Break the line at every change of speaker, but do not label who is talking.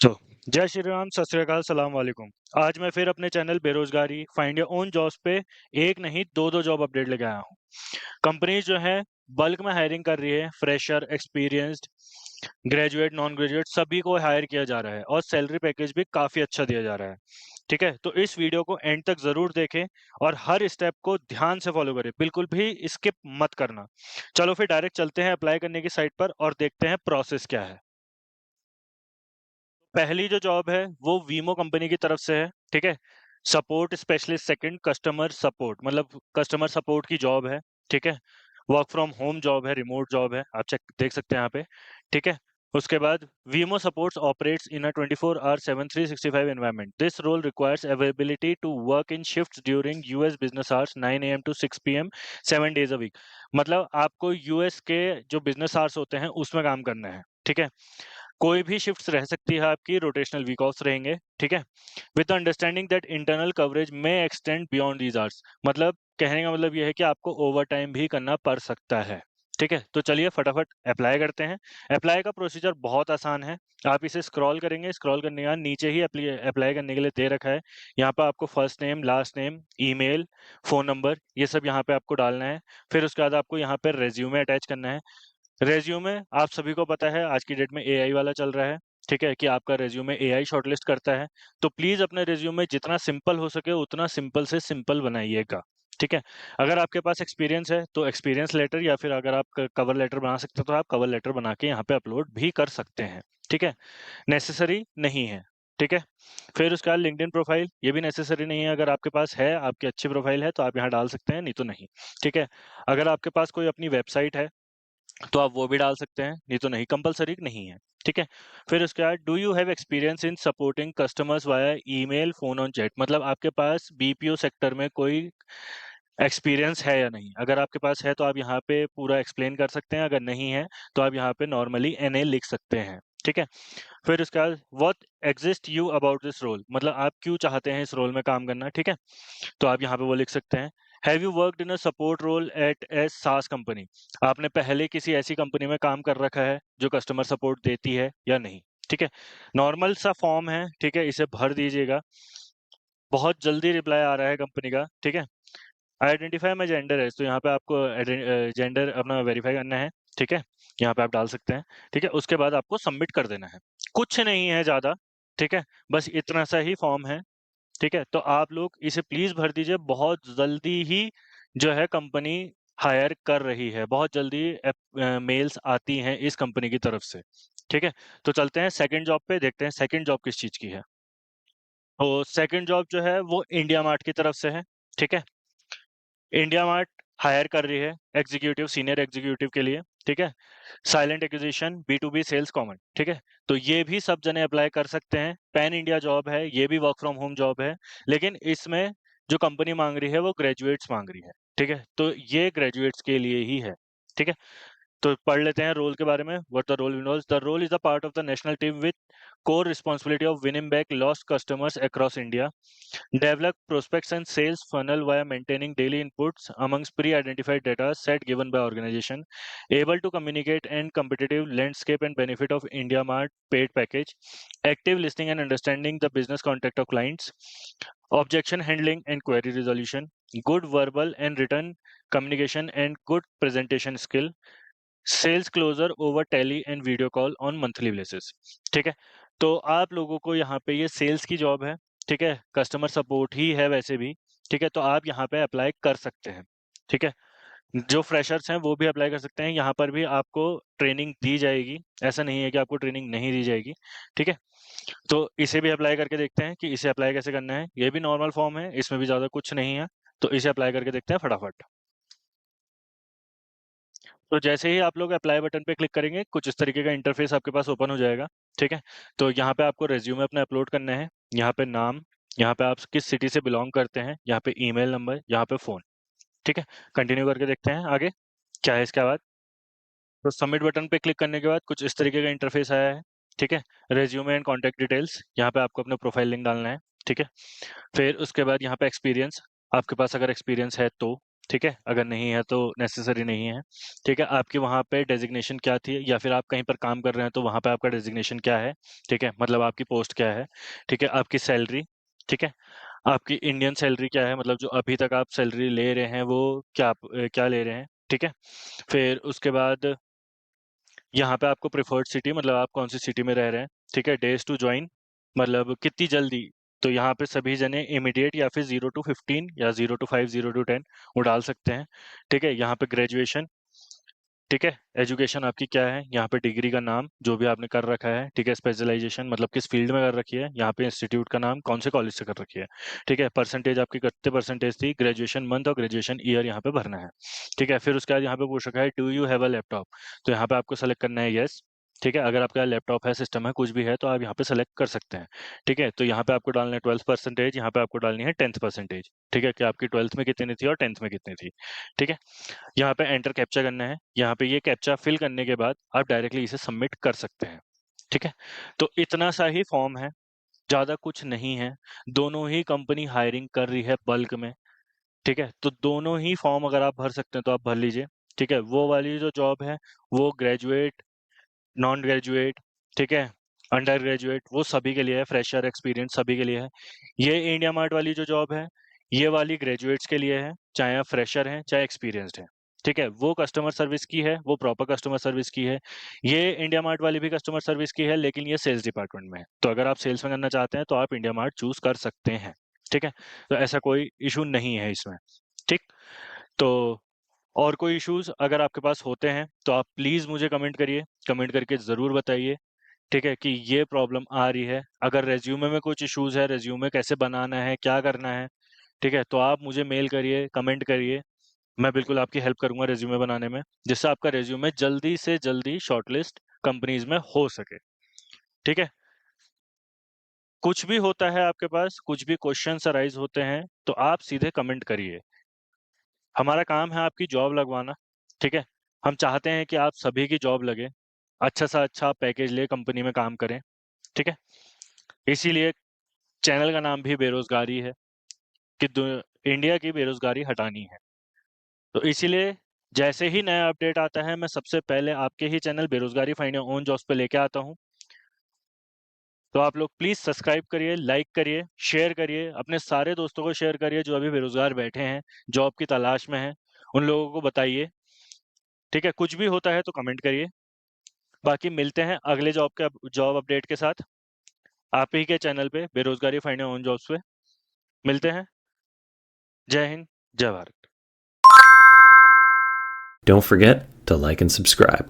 तो जय श्री राम, सत श्री अकाल, सलाम वालेकुम। आज मैं फिर अपने चैनल बेरोजगारी फाइंड योर ओन जॉब्स पे एक नहीं दो जॉब अपडेट लेके आया हूँ। कंपनीज जो है बल्क में हायरिंग कर रही है। Fresher, experienced, graduate, non graduate सभी को हायर किया जा रहा है और सैलरी पैकेज भी काफी अच्छा दिया जा रहा है। ठीक है, तो इस वीडियो को एंड तक जरूर देखें और हर स्टेप को ध्यान से फॉलो करें, बिल्कुल भी स्किप मत करना। चलो फिर डायरेक्ट चलते हैं अप्लाई करने की साइट पर और देखते हैं प्रोसेस क्या है। पहली जो जॉब है वो वीमो कंपनी की तरफ से है। ठीक है, support specialist second, customer support मतलब कस्टमर सपोर्ट की जॉब है। ठीक है, वर्क फ्रॉम होम जॉब है, रिमोट जॉब है, आप चेक देख सकते हैं यहाँ पे। ठीक है, उसके बाद Waymo supports operates in a 24/7 365 environment. This role requires availability to work in shifts during US business hours 9 AM to 6 PM 7 days a week. मतलब आपको यूएस के जो बिजनेस आवर्स होते हैं उसमें काम करना है। ठीक है, कोई भी शिफ्ट्स रह सकती है आपकी, रोटेशनल वीक ऑफ्स रहेंगे। ठीक है, with understanding that internal coverage में एक्सटेंड बियॉन्ड दीज आवर्स। मतलब कहने का मतलब ये है कि आपको ओवर टाइम भी करना पड़ सकता है। ठीक है, तो चलिए फटाफट अप्लाई करते हैं। अप्लाई का प्रोसीजर बहुत आसान है। आप इसे स्क्रॉल करेंगे, स्क्रॉल करने के बाद नीचे ही अप्लाई करने के लिए दे रखा है। यहाँ पे आपको first name, last name, email, phone number, ये सब यहाँ पे आपको डालना है। फिर उसके बाद आपको यहाँ पे रेज्यूमे अटैच करना है। रेज्यूमे आप सभी को पता है आज की डेट में एआई वाला चल रहा है। ठीक है, कि आपका रेज्यूमे एआई शॉर्टलिस्ट करता है। तो प्लीज अपने रेज्यूमे जितना सिंपल हो सके उतना सिंपल से सिंपल बनाइएगा। ठीक है, अगर आपके पास एक्सपीरियंस है तो एक्सपीरियंस लेटर, या फिर अगर आप कवर लेटर बना सकते हो तो आप कवर लेटर बना के यहाँ पे अपलोड भी कर सकते हैं। ठीक है, नेसेसरी नहीं है। ठीक है, फिर उसके बाद लिंक्डइन प्रोफाइल, ये भी नेसेसरी नहीं है। अगर आपके पास है, आपकी अच्छी प्रोफाइल है तो आप यहाँ डाल सकते हैं, नहीं तो नहीं। ठीक है, अगर आपके पास कोई अपनी वेबसाइट है तो आप वो भी डाल सकते हैं, नहीं तो नहीं, कंपलसरी नहीं है। ठीक है, फिर उसके बाद do you have experience in supporting customers via email, phone on chat. मतलब आपके पास बीपीओ सेक्टर में कोई एक्सपीरियंस है या नहीं। अगर आपके पास है तो आप यहाँ पे पूरा एक्सप्लेन कर सकते हैं, अगर नहीं है तो आप यहाँ पे नॉर्मली एनए लिख सकते हैं। ठीक है, फिर उसके बाद what exist you about this role, मतलब आप क्यों चाहते हैं इस रोल में काम करना। ठीक है, तो आप यहाँ पे वो लिख सकते हैं। Have you worked in a support role at a SaaS company. आपने पहले किसी ऐसी कंपनी में काम कर रखा है जो कस्टमर सपोर्ट देती है या नहीं। ठीक है, नॉर्मल सा फॉर्म है। ठीक है, इसे भर दीजिएगा, बहुत जल्दी रिप्लाई आ रहा है कंपनी का। ठीक है, आइडेंटिफाई माई जेंडर है, तो यहाँ पे आपको जेंडर अपना वेरीफाई करना है। ठीक है, यहाँ पे आप डाल सकते हैं। ठीक है, उसके बाद आपको सबमिट कर देना है। कुछ नहीं है ज्यादा। ठीक है, बस इतना सा ही फॉर्म है। ठीक है, तो आप लोग इसे प्लीज भर दीजिए, बहुत जल्दी ही जो है कंपनी हायर कर रही है, बहुत जल्दी मेल्स आती हैं इस कंपनी की तरफ से। ठीक है, तो चलते हैं सेकंड जॉब पे, देखते हैं सेकंड जॉब किस चीज की है। तो सेकंड जॉब जो है वो इंडिया मार्ट की तरफ से है। ठीक है, इंडिया मार्ट हायर कर रही है एग्जीक्यूटिव, सीनियर एग्जीक्यूटिव के लिए। ठीक है, silent acquisition, B2B sales common. ठीक है, तो ये भी सब जने अप्लाई कर सकते हैं। पैन इंडिया जॉब है, ये भी वर्क फ्रॉम होम जॉब है, लेकिन इसमें जो कंपनी मांग रही है वो ग्रेजुएट्स मांग रही है। ठीक है, तो ये ग्रेजुएट्स के लिए ही है। ठीक है, तो पढ़ लेते हैं रोल के बारे में। What the role involves, the role is a part of the national team with core responsibility of winning back lost customers across India, develop prospects and sales funnel via maintaining daily inputs amongst pre-identified data set given by organization, able to communicate and competitive landscape and benefit of IndiaMart paid package, active listening and understanding the business context of clients, objection handling and query resolution, good verbal and written communication and good presentation skill, sales closure over tele and video call on monthly basis. ठीक है, तो आप लोगों को यहाँ पे ये sales की जॉब है। ठीक है, कस्टमर सपोर्ट ही है वैसे भी। ठीक है, तो आप यहाँ पे अप्लाई कर सकते हैं। ठीक है, जो फ्रेशर्स हैं वो भी अप्लाई कर सकते हैं, यहाँ पर भी आपको ट्रेनिंग दी जाएगी, ऐसा नहीं है कि आपको ट्रेनिंग नहीं दी जाएगी। ठीक है, तो इसे भी अप्लाई करके देखते हैं कि इसे अप्लाई कैसे करना है। ये भी नॉर्मल फॉर्म है, इसमें भी ज्यादा कुछ नहीं है, तो इसे अप्लाई करके देखते हैं फटाफट। तो जैसे ही आप लोग अप्लाई बटन पे क्लिक करेंगे कुछ इस तरीके का इंटरफेस आपके पास ओपन हो जाएगा। ठीक है, तो यहाँ पे आपको रेज्यूमे अपना अपलोड करना है। यहाँ पे नाम, यहाँ पे आप किस सिटी से बिलोंग करते हैं, यहाँ पे ईमेल नंबर, यहाँ पे फोन। ठीक है, कंटिन्यू करके देखते हैं आगे क्या है इसके बाद। तो सबमिट बटन पे क्लिक करने के बाद कुछ इस तरीके का इंटरफेस आया है। ठीक है, रेज्यूमे एंड कॉन्टैक्ट डिटेल्स, यहाँ पे आपको अपना प्रोफाइल लिंक डालना है। ठीक है, फिर उसके बाद यहाँ पे एक्सपीरियंस, आपके पास अगर एक्सपीरियंस है तो। ठीक है, अगर नहीं है तो नेसेसरी नहीं है। ठीक है, आपकी वहाँ पे डेजिग्नेशन क्या थी, या फिर आप कहीं पर काम कर रहे हैं तो वहाँ पे आपका डेजिग्नेशन क्या है। ठीक है, मतलब आपकी पोस्ट क्या है। ठीक है, आपकी सैलरी। ठीक है, आपकी इंडियन सैलरी क्या है, मतलब जो अभी तक आप सैलरी ले रहे हैं वो क्या ले रहे हैं। ठीक है, फिर उसके बाद यहाँ पे आपको प्रेफर्ड सिटी, मतलब आप कौन सी सिटी में रह रहे हैं। ठीक है, डेज टू ज्वाइन, मतलब कितनी जल्दी। तो यहाँ पे सभी जने इमीडिएट या फिर 0 to 15 या 0 to 5 0 to 10 वो डाल सकते हैं। ठीक है, यहाँ पे ग्रेजुएशन। ठीक है, एजुकेशन आपकी क्या है, यहाँ पे डिग्री का नाम जो भी आपने कर रखा है। ठीक है, स्पेशलाइजेशन मतलब किस फील्ड में कर रखी है, यहाँ पे इंस्टीट्यूट का नाम कौन से कॉलेज से कर रखी है। ठीक है, परसेंटेज आपकी कितने परसेंटेज थी, ग्रेजुएशन मंथ और ग्रेजुएशन ईयर यहाँ पे भरना है। ठीक है, फिर उसके बाद यहाँ पे पूछ रखा है do you have a laptop, तो यहाँ पे आपको सेलेक्ट करना है यस। ठीक है, अगर आपका लैपटॉप है, सिस्टम है, कुछ भी है तो आप यहाँ पे सेलेक्ट कर सकते हैं। ठीक है, तो यहाँ पे आपको डालना है 12%, यहाँ पे आपको डालनी है 10th परसेंटेज। ठीक है, कि आपकी 12th में कितनी थी और 10th में कितनी थी। ठीक है, यहाँ पे एंटर कैप्चा करना है। यहाँ पे ये कैप्चा फिल करने के बाद आप डायरेक्टली इसे सबमिट कर सकते हैं। ठीक है, तो इतना सा ही फॉर्म है, ज्यादा कुछ नहीं है। दोनों ही कंपनी हायरिंग कर रही है बल्क में। ठीक है, तो दोनों ही फॉर्म अगर आप भर सकते हैं तो आप भर लीजिए। ठीक है, वो वाली जो जॉब है वो ग्रेजुएट, नॉन ग्रेजुएट, ठीक है, अंडर ग्रेजुएट, वो सभी के लिए है, फ्रेशर, एक्सपीरियंस सभी के लिए है। ये इंडिया मार्ट वाली जो जॉब है ये वाली ग्रेजुएट्स के लिए है, चाहे आप फ्रेशर हैं चाहे एक्सपीरियंस्ड हैं। ठीक है, वो कस्टमर सर्विस की है, वो प्रॉपर कस्टमर सर्विस की है। ये इंडिया मार्ट वाली भी कस्टमर सर्विस की है, लेकिन ये सेल्स डिपार्टमेंट में है। तो अगर आप सेल्स में करना चाहते हैं तो आप इंडिया मार्ट चूज कर सकते हैं। ठीक है, तो ऐसा कोई इशू नहीं है इसमें। ठीक, तो और कोई इश्यूज अगर आपके पास होते हैं तो आप प्लीज मुझे कमेंट करिए, कमेंट करके जरूर बताइए। ठीक है, कि ये प्रॉब्लम आ रही है। अगर रेज्यूमे में कुछ इश्यूज है, रेज्यूमे कैसे बनाना है, क्या करना है, ठीक है, तो आप मुझे मेल करिए, कमेंट करिए। मैं बिल्कुल आपकी हेल्प करूंगा रेज्यूमे बनाने में, जिससे आपका रेज्यूमे जल्दी से जल्दी शॉर्टलिस्ट कंपनीज में हो सके। ठीक है, कुछ भी होता है आपके पास, कुछ भी क्वेश्चंस अराइज होते हैं तो आप सीधे कमेंट करिए। हमारा काम है आपकी जॉब लगवाना। ठीक है, हम चाहते हैं कि आप सभी की जॉब लगे, अच्छा सा अच्छा पैकेज ले, कंपनी में काम करें। ठीक है, इसीलिए चैनल का नाम भी बेरोजगारी है, कि इंडिया की बेरोजगारी हटानी है। तो इसीलिए जैसे ही नया अपडेट आता है मैं सबसे पहले आपके ही चैनल बेरोजगारी फाइंड योर ओन जॉब्स पे लेके आता हूँ। तो आप लोग प्लीज सब्सक्राइब करिए, लाइक करिए, शेयर करिए, अपने सारे दोस्तों को शेयर करिए जो अभी बेरोजगार बैठे हैं, जॉब की तलाश में हैं, उन लोगों को बताइए। ठीक है, कुछ भी होता है तो कमेंट करिए। बाकी मिलते हैं अगले जॉब अपडेट के साथ, आप ही के चैनल पे बेरोजगारी फाइंड योर ओन जॉब्स पे मिलते हैं। जय हिंद, जय Bharat.
Don't forget to like and subscribe.